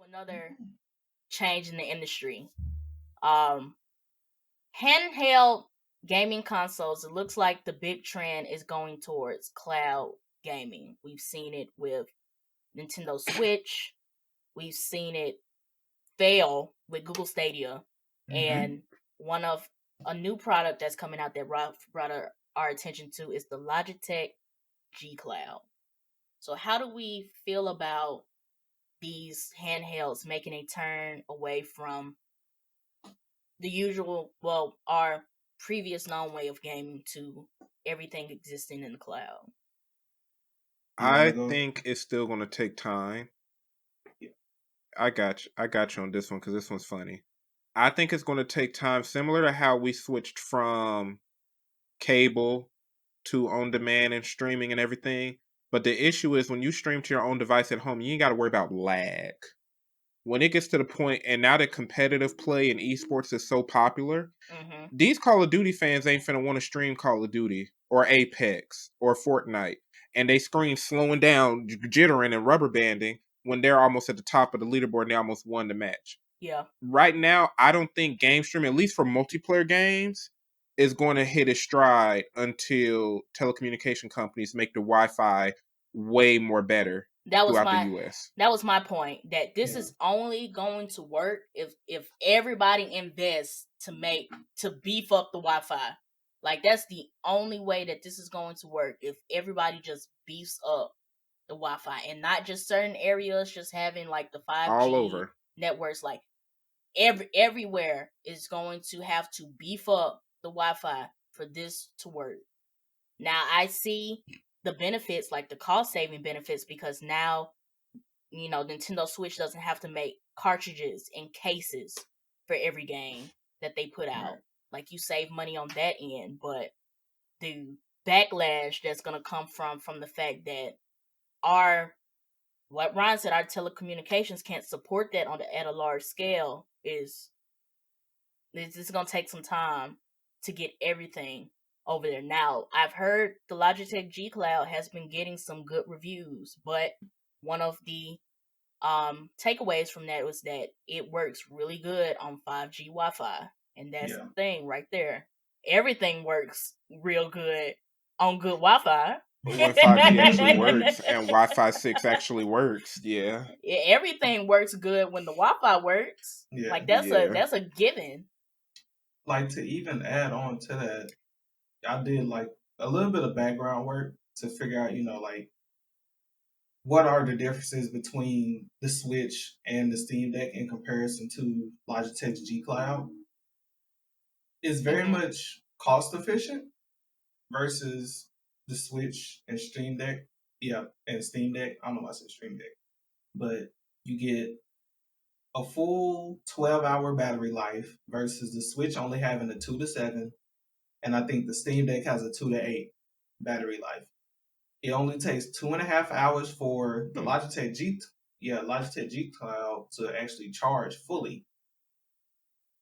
another change in the industry. Um, Handheld gaming consoles, it looks like the big trend is going towards cloud gaming. We've seen it with Nintendo Switch. We've seen it fail with Google Stadia. Mm-hmm. And one of a new product that's coming out that brought our attention to is the Logitech G Cloud. So how do we feel about these handhelds making a turn away from the usual, well, our previous known way of gaming to everything existing in the cloud? You want to I go? think it's still going to take time. Yeah. I got you. I got you on this one because this one's funny. I think it's going to take time, similar to how we switched from cable to on demand and streaming and everything. But the issue is when you stream to your own device at home, you ain't got to worry about lag. When it gets to the point, and now that competitive play in esports is so popular, Mm-hmm. these Call of Duty fans ain't finna want to stream Call of Duty or Apex or Fortnite, and they screen slowing down, jittering, and rubber banding when they're almost at the top of the leaderboard and they almost won the match. Yeah. Right now, I don't think game streaming, at least for multiplayer games, is going to hit its stride until telecommunication companies make the Wi-Fi way more better That was throughout the my U.S. that was my point. That this Yeah. is only going to work if everybody invests to beef up the Wi-Fi. Like that's the only way that this is going to work, if everybody just beefs up the Wi-Fi and not just certain areas, just having like the All 5G over. networks. Like everywhere is going to have to beef up the Wi-Fi for this to work. Now I see the benefits, like the cost saving benefits, because now Nintendo Switch doesn't have to make cartridges and cases for every game that they put out. Right. Like you save money on that end, but the backlash that's gonna come from the fact that our what Ryan said, our telecommunications can't support that at a large scale is it's gonna take some time to get everything over there. Now, I've heard the Logitech G Cloud has been getting some good reviews, but one of the takeaways from that was that it works really good on 5G Wi-Fi, and that's Yeah. the thing right there. Everything works real good on good Wi-Fi. When 5G actually works and Wi-Fi 6 actually works, yeah. Everything works good when the Wi-Fi works. Yeah. Like Yeah. that's a given. Like, to even add on to that, I did like a little bit of background work to figure out, like what are the differences between the Switch and the Steam Deck in comparison to Logitech's G Cloud. It's very Mm-hmm. much cost efficient versus the Switch and Steam Deck. Yeah, and Steam Deck. I don't know why I said Stream Deck, but you get a full 12-hour battery life versus the Switch only having a 2 to 7, and I think the Steam Deck has a 2 to 8 battery life. It only takes 2.5 hours for the Logitech G Cloud to actually charge fully.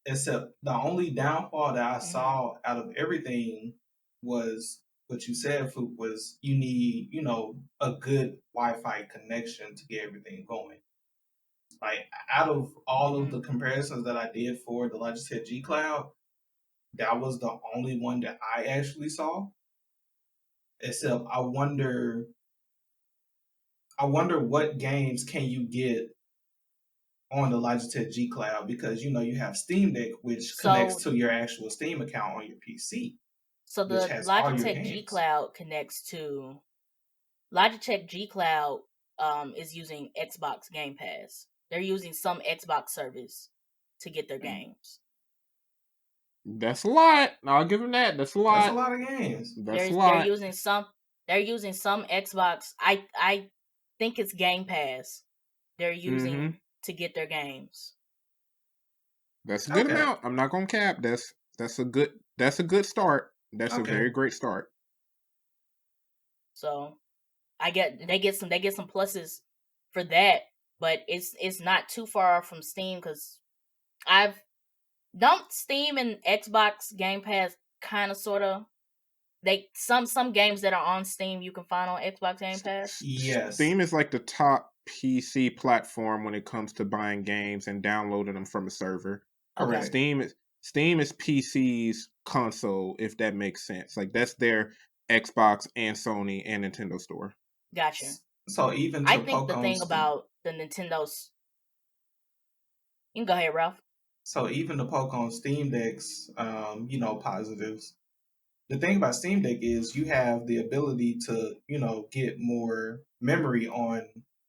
Except the only downfall that I saw out of everything was what you said, Phoop, was you need, a good Wi-Fi connection to get everything going. Like, out of all of the comparisons that I did for the Logitech G Cloud, that was the only one that I actually saw. Except I wonder what games can you get on the Logitech G Cloud, because you have Steam Deck, which connects to your actual Steam account on your PC. So Which the has all your Logitech G games. Cloud connects to Logitech G Cloud is using Xbox Game Pass. They're using some Xbox service to get their games. That's a lot. I'll give them that. That's a lot. That's a lot of games. That's a They're lot. using some Xbox. I think it's Game Pass. They're using to get their games. That's a good amount. I'm not gonna cap. That's a good start. That's a very great start. So they get some pluses for that, but it's not too far from Steam, because don't Steam and Xbox Game Pass kind of sort of some games that are on Steam you can find on Xbox Game Pass. Yes. Steam is like the top PC platform when it comes to buying games and downloading them from a server. Okay. Correct. Steam is PC's console, if that makes sense. Like that's their Xbox and Sony and Nintendo store. Gotcha. So even I to think poke the on thing Steam, about the Nintendo's. You can go ahead, Ralph. so even to poke on Steam Deck's, positives. The thing about Steam Deck is you have the ability to, get more memory on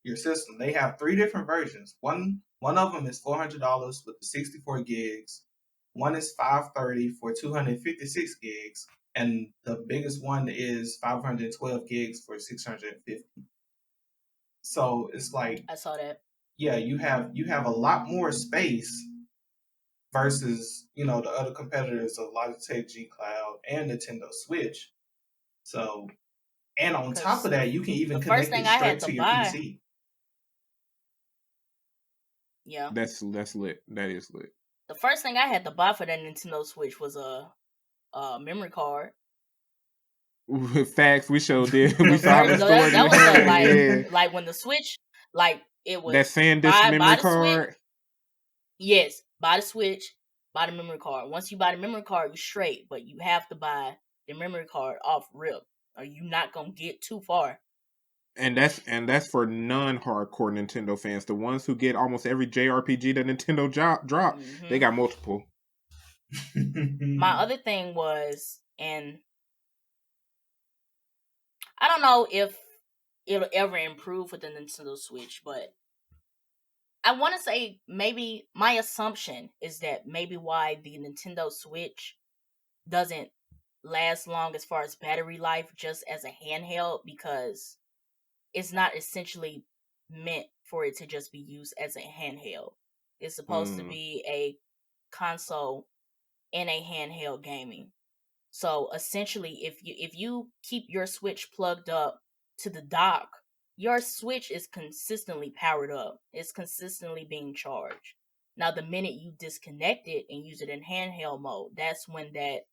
your system. They have three different versions. One of them is $400 with the 64 gigs. One is $530 for 256 gigs, and the biggest one is 512 gigs for 650. So it's like, I saw that. yeah, you have a lot more space versus the other competitors of Logitech G Cloud and Nintendo Switch. So, and on top Because of that, you can even the first connect thing it I had straight to to your buy, PC. yeah, That's lit. That is lit. the first thing I had to buy for that Nintendo Switch was a memory card. Facts, we showed did. The We saw the first, no, store that you was the had. Yeah, like when the Switch, like it that was SanDisk buy memory the Switch. card. Yes, buy the Switch, buy the memory card. Once you buy the memory card, you straight, but you have to buy the memory card off rip, or you not gonna get too far. And that's for non-hardcore Nintendo fans. The ones who get almost every JRPG that Nintendo drop, they got multiple. My other thing was, and I don't know if it'll ever improve with the Nintendo Switch, but I want to say maybe my assumption is that maybe why the Nintendo Switch doesn't last long as far as battery life just as a handheld, because it's not essentially meant for it to just be used as a handheld. It's supposed to be a console in a handheld gaming. So essentially, if you keep your Switch plugged up to the dock, your Switch is consistently powered up. It's consistently being charged. Now, the minute you disconnect it and use it in handheld mode, that's when that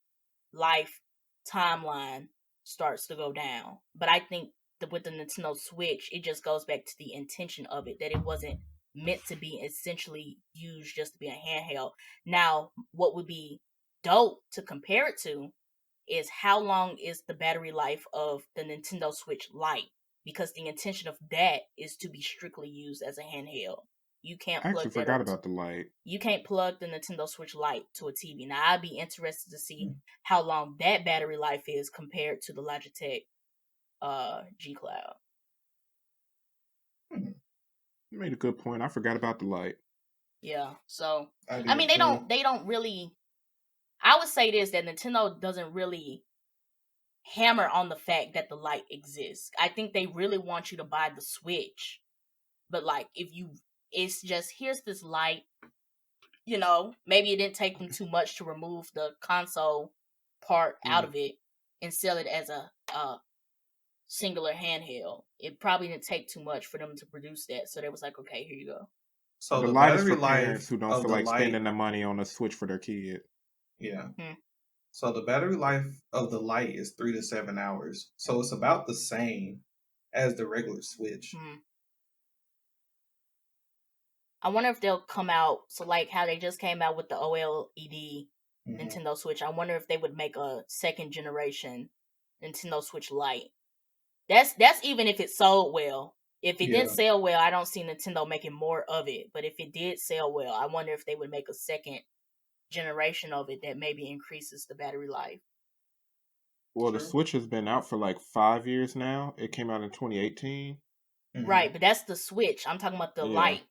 life timeline starts to go down. But I think that with the Nintendo Switch, it just goes back to the intention of it, that it wasn't meant to be essentially used just to be a handheld. Now, what would be dope to compare it to is how long is the battery life of the Nintendo Switch Lite, because the intention of that is to be strictly used as a handheld. You can't I plug actually that forgot up to, about the light. you can't plug the Nintendo Switch Lite to a TV. Now, I'd be interested to see how long that battery life is compared to the Logitech G Cloud. You made a good point. I forgot about the light. Yeah, so I mean, did too. they don't really. I would say this, that Nintendo doesn't really hammer on the fact that the light exists. I think they really want you to buy the Switch, but like if you, it's just here's this light. Maybe it didn't take them too much to remove the console part out of it and sell it as a singular handheld. It probably didn't take too much for them to produce that, so they was like, okay, here you go. So The the light is battery for parents life who don't of feel the like spending light, the money on a Switch for their kid. yeah. So the battery life of the light is 3 to 7 hours. So it's about the same as the regular Switch. I wonder if they'll come out, so like how they just came out with the OLED Nintendo Switch. I wonder if they would make a second generation Nintendo Switch Lite. That's even if it sold well. If it didn't sell well, I don't see Nintendo making more of it. But if it did sell well, I wonder if they would make a second generation of it that maybe increases the battery life. Well, the Switch has been out for like 5 years now. It came out in 2018. Right, but that's the Switch. I'm talking about the Lite.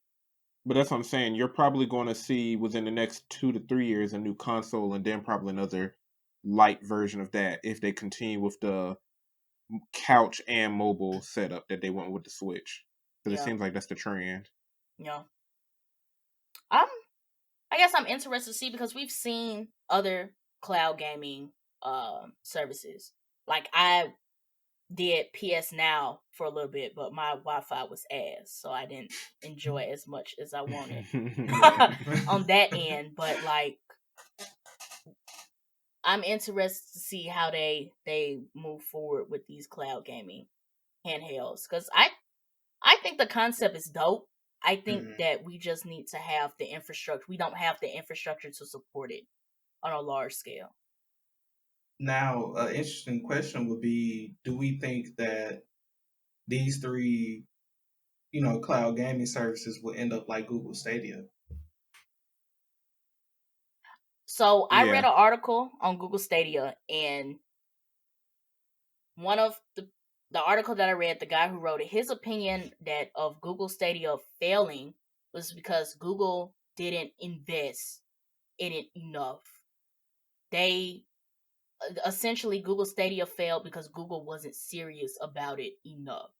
But that's what I'm saying. You're probably going to see within the next 2 to 3 years a new console, and then probably another light version of that if they continue with the couch and mobile setup that they went with the Switch. Because it seems like that's the trend. Yeah. I guess I'm interested to see, because we've seen other cloud gaming services. Like I did PS Now for a little bit, but my Wi-Fi was ass, so I didn't enjoy it as much as I wanted on that end. But like, I'm interested to see how they move forward with these cloud gaming handhelds, because I I think the concept is dope. I think Mhm. that we just need to have the infrastructure. We don't have the infrastructure to support it on a large scale. Now, an interesting question would be: do we think that these three, cloud gaming services will end up like Google Stadia? So I read Yeah. an article on Google Stadia, and one of the article that I read, the guy who wrote it, his opinion that of Google Stadia failing was because Google didn't invest in it enough. They essentially Google Stadia failed because Google wasn't serious about it enough.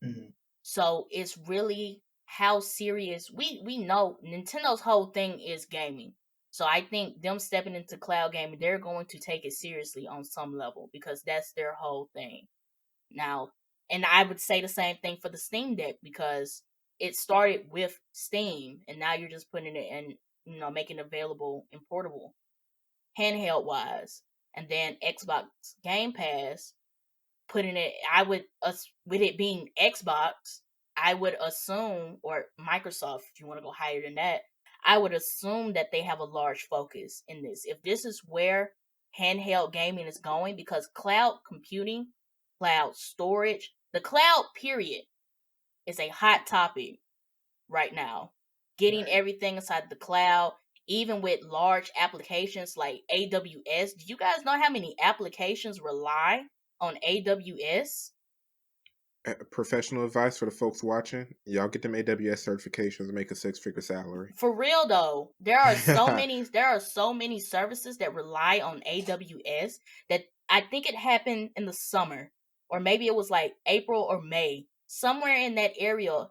Mhm. So it's really how serious we know Nintendo's whole thing is gaming. So I think them stepping into cloud gaming, they're going to take it seriously on some level because that's their whole thing. Now, and I would say the same thing for the Steam Deck because it started with Steam and now you're just putting it in, making it available and portable, handheld wise. And then Xbox Game Pass putting it, with it being Xbox, I would assume, or Microsoft, if you want to go higher than that, I would assume that they have a large focus in this. If this is where handheld gaming is going, because cloud computing, cloud storage, the cloud period is a hot topic right now. Getting Right. everything inside the cloud, even with large applications like AWS. Do you guys know how many applications rely on AWS? Professional advice for the folks watching: y'all get them AWS certifications and make a six-figure salary. For real though, there are so many services that rely on AWS that I think it happened in the summer, or maybe it was like April or May. Somewhere in that area,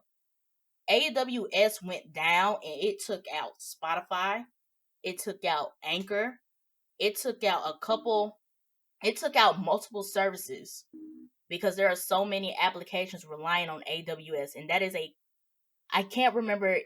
AWS went down and it took out Spotify, it took out Anchor, it took out multiple services because there are so many applications relying on AWS, and that is I can't remember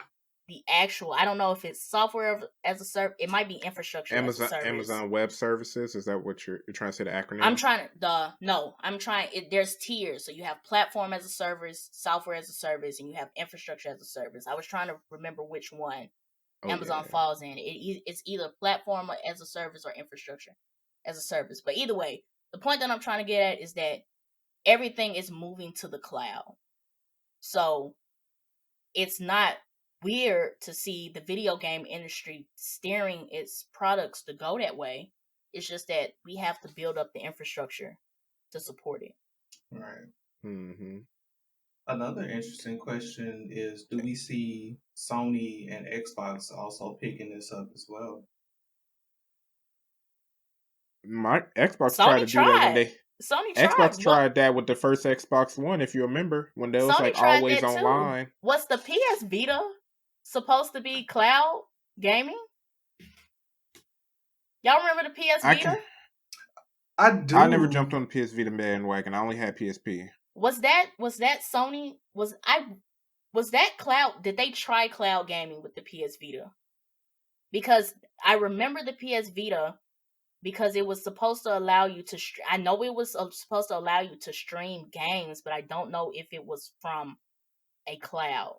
the actual. I don't know if it's software as a service. It might be infrastructure as a service. Amazon Web Services. Is that what you're trying to say? The I'm acronym? trying to no. I'm trying. There's tiers, so you have platform as a service, software as a service, and you have infrastructure as a service. I was trying to remember which one Oh Amazon yeah. falls in. It's either platform as a service or infrastructure as a service. But either way, the point that I'm trying to get at is that everything is moving to the cloud. So it's not weird to see the video game industry steering its products to go that way. It's just that we have to build up the infrastructure to support it. Right. Mm-hmm. Another interesting question is: do we see Sony and Xbox also picking this up as well? My Xbox tried Sony to do that when tried. they Sony tried. Xbox Well, tried that with the first Xbox One, if you remember, when they was Sony like tried always that too. online. Was the PS Vita supposed to be cloud gaming? Y'all remember the PS I can Vita? I I never jumped do. on the PS Vita bandwagon. I only had PSP. Was that Sony? Was that cloud? Did they try cloud gaming with the PS Vita? Because I remember the PS Vita because it was supposed to allow you to. I know it was supposed to allow you to stream games, but I don't know if it was from a cloud.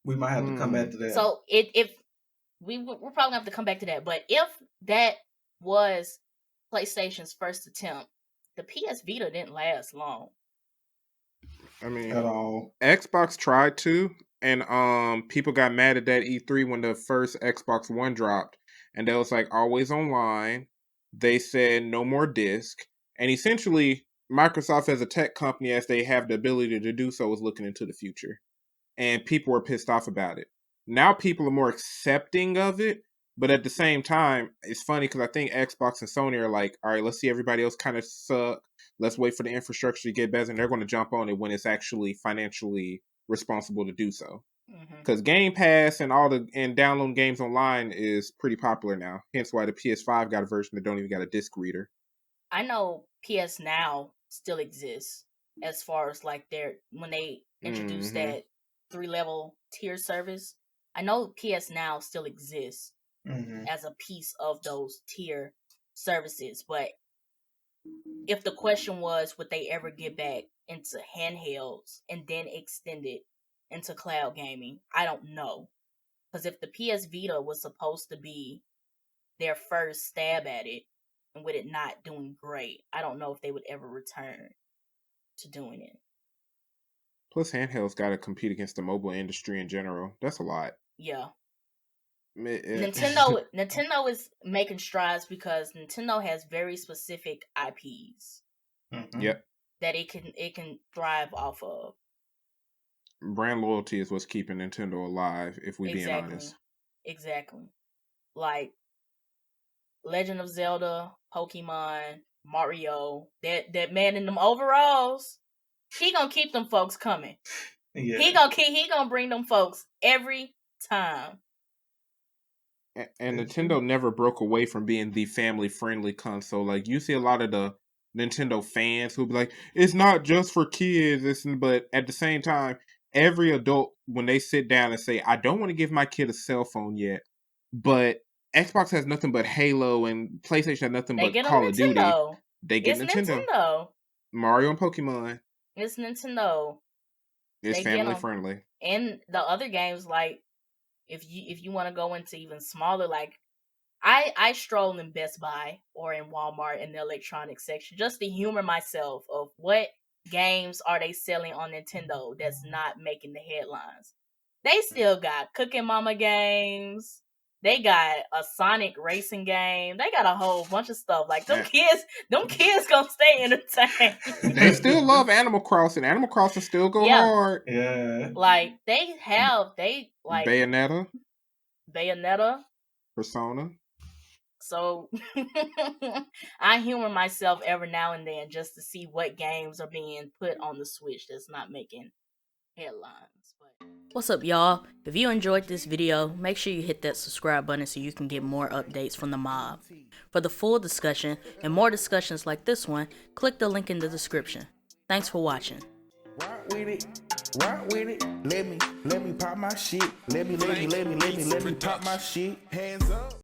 We might have to come back Hmm. to that. So if we're probably gonna have to come back to that. But if that was PlayStation's first attempt, the PS Vita didn't last long. I mean, At all. Xbox tried to, and people got mad at that E3 when the first Xbox One dropped, and that was like always online. They said no more disc, and essentially Microsoft as a tech company, as they have the ability to do so, is looking into the future, and people were pissed off about it. Now people are more accepting of it, but at the same time, it's funny because I think Xbox and Sony are like, all right, let's see everybody else kind of suck. Let's wait for the infrastructure to get better, and they're going to jump on it when it's actually financially responsible to do so. Hmm. Because Game Pass and downloading games online is pretty popular now. Hence why the PS5 got a version that don't even got a disc reader. I know PS Now still exists as far as like when they introduced Mm-hmm. that 3-level tier service. I know PS Now still exists Hmm. as a piece of those tier services, but if the question was, would they ever get back into handhelds and then extend it into cloud gaming, I don't know. Because if the PS Vita was supposed to be their first stab at it, and with it not doing great, I don't know if they would ever return to doing it. Plus, handhelds got to compete against the mobile industry in general. That's a lot. Yeah. It- Nintendo is making strides because Nintendo has very specific IPs Yep. that it can thrive off of. Brand loyalty is what's keeping Nintendo alive, if we being honest. Exactly. Like Legend of Zelda, Pokemon, Mario, that man in them overalls, he gonna keep them folks coming. Yeah. He gonna bring them folks every time. And Nintendo never broke away from being the family-friendly console. Like, you see a lot of the Nintendo fans who be like, it's not just for kids, but at the same time, every adult, when they sit down and say, I don't want to give my kid a cell phone yet, but Xbox has nothing but Halo and PlayStation has nothing but Call of Duty, they get Nintendo. Mario and Pokemon. It's Nintendo. It's family-friendly. And the other games, like, if you want to go into even smaller, like I stroll in Best Buy or in Walmart in the electronics section just to humor myself of what games are they selling on Nintendo that's not making the headlines. They still got Cooking Mama games. They got a Sonic racing game. They got a whole bunch of stuff. Like them kids gonna stay entertained. They still love Animal Crossing. Animal Crossing still go hard. Yeah. Like they like Bayonetta. Persona. So I humor myself every now and then just to see what games are being put on the Switch that's not making headlines. What's up, y'all? If you enjoyed this video, make sure you hit that subscribe button so you can get more updates from the mob. For the full discussion and more discussions like this one, click the link in the description. Thanks for watching. Rock with it, let me pop my shit. Let me pop my shit. Hands up.